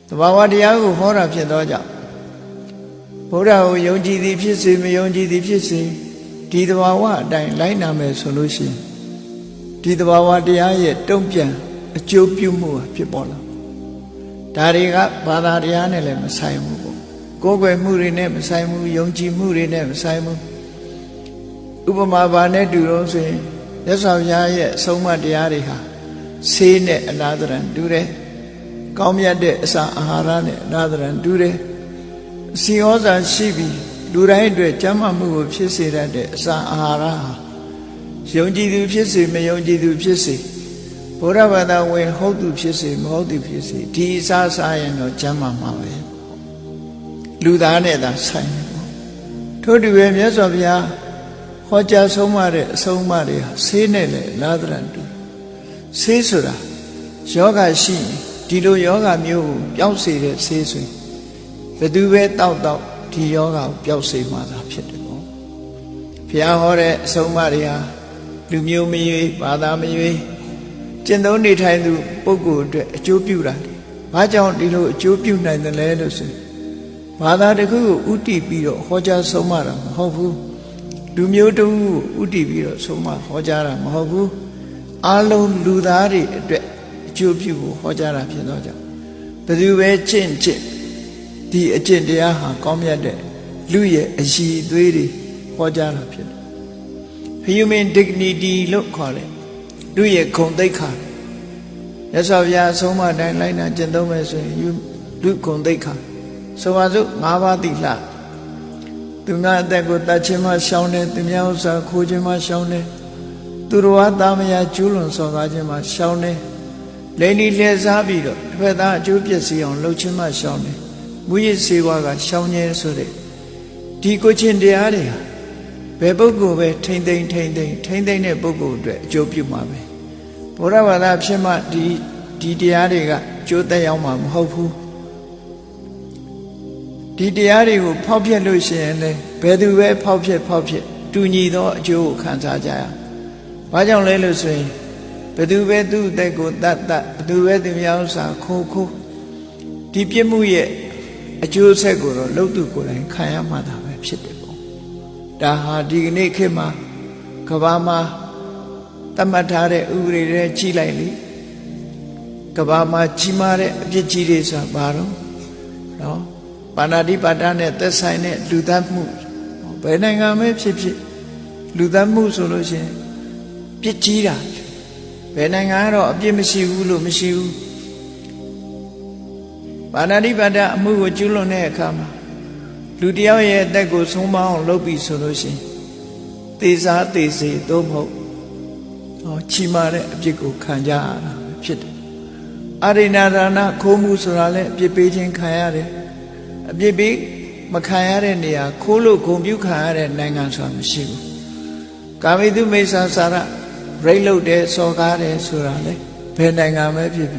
တဘာဝတရားကိုဟောတာဖြစ်သောကြောင့်ဘုရားကိုယုံကြည်သည်ဖြစ်စေမယုံကြည်သည်ဖြစ်စေဒီတဘာဝအတိုင်းလိုက်နာမယ်ဆိုလို့ရှိရင်ဒီတဘာဝတရားရဲ့တုံ့ပြန်အကျိုးပြုမှုဖြစ်ပေါ်လာဒါတွေကဘာသာတရားနဲ့လည်းမဆိုင်ဘူးပေါ့ကိုယ်ွယ်မှုတွေနဲ့မဆိုင်ဘူးယုံကြည်မှုတွေနဲ့မဆိုင်ဘူးဥပမာဘာနဲ့တူတော့ဆိုရင်မြတ်စွာဘုရားရဲ့အဆုံးအမတရားတွေဟာဆေးနဲ့အနာတရံတူတယ်ကောင်းမြတ်တဲ့အစာအာဟာရနဲ့အနာတရံတူတယ်အစီဩဇာရှိပြီးလူတိုင်းအတွက်ကျန်းမာမှုကိုဖြစ်စေတတ်တဲ့အစာအာဟာရဟာယုံကြည်သူဖြစ်စေမယုံကြည်သူဖြစ်စေဘုရားဘာသာဝင်ဟုတ်သူဖြစ်စေမဟုတ်သူဖြစ်စေဒီအစာစားရင်တော့ကျန်းမာမှာပဲလူသားနဲ့သာဆိုင်တယ်ပေါ့ထို့တူပဲမြတ်စွာဘုရားဟောကြားဆုံးမတဲ့အဆုံးအမတွေဟာဆေးနဲ့လည်းလာသရံတူဆေးဆိုတာယောဂရှိရင်ဒီလိုယောဂမျိုးကိုပျောက်စေတဲ့ဆေးဆိုရင်ဘယ်သူပဲတောက်ဒီယောဂကိုပျောက်စေမှသာဖြစ်တယ်ပေါ့ဘုရားဟောတဲ့အဆုံးအမတွေဟာလူမျိုးမရွေးဘာသာမရွေးကျင့်သုံးနေထိုင်သူပုဂ္ဂိုလ်အတွက်အကျိုးပြုတာဘာကြောင့်ဒီလိုအကျိုးပြုနိုင်တယ်လဲလို့ဆိုဘာသာတစ်ခုကိုဥတည်ပြီးတော့ဟောကြားဆုံးမတာမဟုတ်ဘူးလူမျိုးတူဥတည်ပြီးတော့ဆုံးမဟောကြားတာမဟုတ်ဘူးအားလုံးလူသားတွေအတွက်အကျိုးပြုဖို့ဟောကြားတာဖြစ်တော့ကြောင့်ဘယ်သူပဲကျင့်ဒီအကျင့်တရားဟာကောင်းမြတ်တဲ့လူရဲ့အရှိအသွေးတွေဟောကြားတာဖြစ်တယ် Human dignity လို့ခေါ်တယ်လူရဲ့ဂုဏ်သိက္ခာရသော်ဗျာဆုံးမတိုင်းလိုက်နာကျင့်သုံးမယ်ဆိုရင်လူဂုဏ်သိက္ခာဆိုပါစို့၅ပါးတိလှသူများအသက်ကိုတတ်ခြင်းမှရှောင်တယ်သူများဥစ္စာခိုးခြင်းမှရှောင်တယ်သူတော်ဘာသားမယားကျူးလွန်စော်ကားခြင်းမှရှောင်တယ်လိန်ဒီလှည့်စားပြီးတော့တစ်ဖက်သားအကျိုးပျက်စီးအောင်လုပ်ခြင်းမှရှောင်တယ်မူရစ်စေဝါကရှောင်ခြင်းဆိုတဲ့ဒီကိုချင်းတရားတွေဟာဘယ်ပုဂ္ဂိုလ်ပဲထိမ့်သိမ့်တဲ့ပုဂ္ဂိုလ်အတွက်အကျိုးပြုမှာပဲဘုရားဘာသာဖြစ်မှဒီတရားတွေကကျိုးသက်ရောက်မှာမဟုတ်ဘူးဒီတရားတွေကိုဖောက်ဖျက်လို့ရှိရင်လည်းဘယ်သူပဲဖောက်ဖျက်တူညီသောအကျိုးကိုခံစားကြရဘာကြောင့်လဲလို့ဆိုရင်ဘယ်သူပဲသူ့အသက်ကိုတတ်ဘယ်သူပဲသူများဥစ္စာခိုးဒီပြစ်မှုရဲ့အကျိုးဆက်ကိုတော့လှုပ်သူကိုယ်တိုင်ခံရမှသာပဲဖြစ်တယ်ပေါ့ဒါဟာဒီကနေ့ခေတ်မှာကဘာမှာတတ်မှတ်ထားတဲ့ဥပဒေတွေကြီးလိုက်လေကဘာမှာကြီးမားတဲ့အပြစ်ကြီးတွေဆိုတာဘာတော့နော်ပါဏာတိပါဒနဲ့သက်ဆိုင်တဲ့လူသတ်မှုဘယ်နိုင်ငံပဲဖြစ်လူသတ်မှုဆိုလို့ရှိရင်ပြစ်ကြီးတာဘယ်နိုင်ငံကတော့အပြစ်မရှိဘူးလို့မရှိဘူးပါဏာတိပါဒအမှုကိုကျူးလွန်တဲ့အခါမှာလူတယောက်ရဲ့အသက်ကိုဆုံးမအောင်လုပ်ပြီးဆိုလို့ရှိရင်သေစားသေစေသို့မဟုတ်ချီမာတဲ့အပြစ်ကိုခံကြရတာဖြစ်တယ်အရိဏဒါနခိုးမှုဆိုတာလည်းအပြစ်ပေးခြင်းခံရတယ်အပြစ်ပေးမခံရတဲ့နေရာခိုးလို့ဂုဏ်ပြုခံရတဲ့နိုင်ငံဆိုတာမရှိဘူးကာမိတုမိစ္ဆာစာရရိတ်လုတ်တယ်စော်ကားတယ်ဆိုတာလေဘယ်နိုင်ငံပဲဖြစ်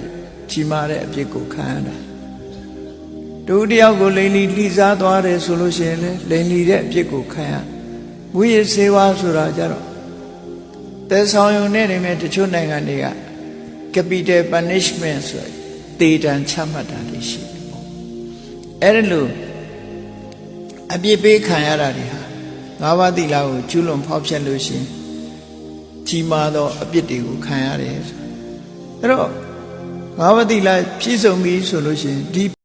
ချီမာတဲ့အပြစ်ကိုခံရတာတူတယောက်ကိုလိန်လီလှီစားသွားတယ်ဆိုလို့ရှိရင်လေလိန်လီတဲ့အပြစ်ကိုခံရမူရစ်ဆေးဝါးဆိုတာကြတော့တဲဆောင်ရုံနဲ့နေမဲ့တချို့နိုင်ငံတွေက capital punishment ဆိုတေတံချမှတ်တာတွေရှိတယ်ပေါ့အဲ့ဒါလို့အပြစ်ပေးခံရတာတွေဟာငါးပါးသီလကိုကျူးလွန်ဖောက်ဖျက်လို့ရှိရင်ကြီးမားသောအပြစ်တွေကိုခံရတယ်အဲ့တော့ငါးပါးသီလပြည့်စုံပြီဆိုလို့ရှိရင်ဒီ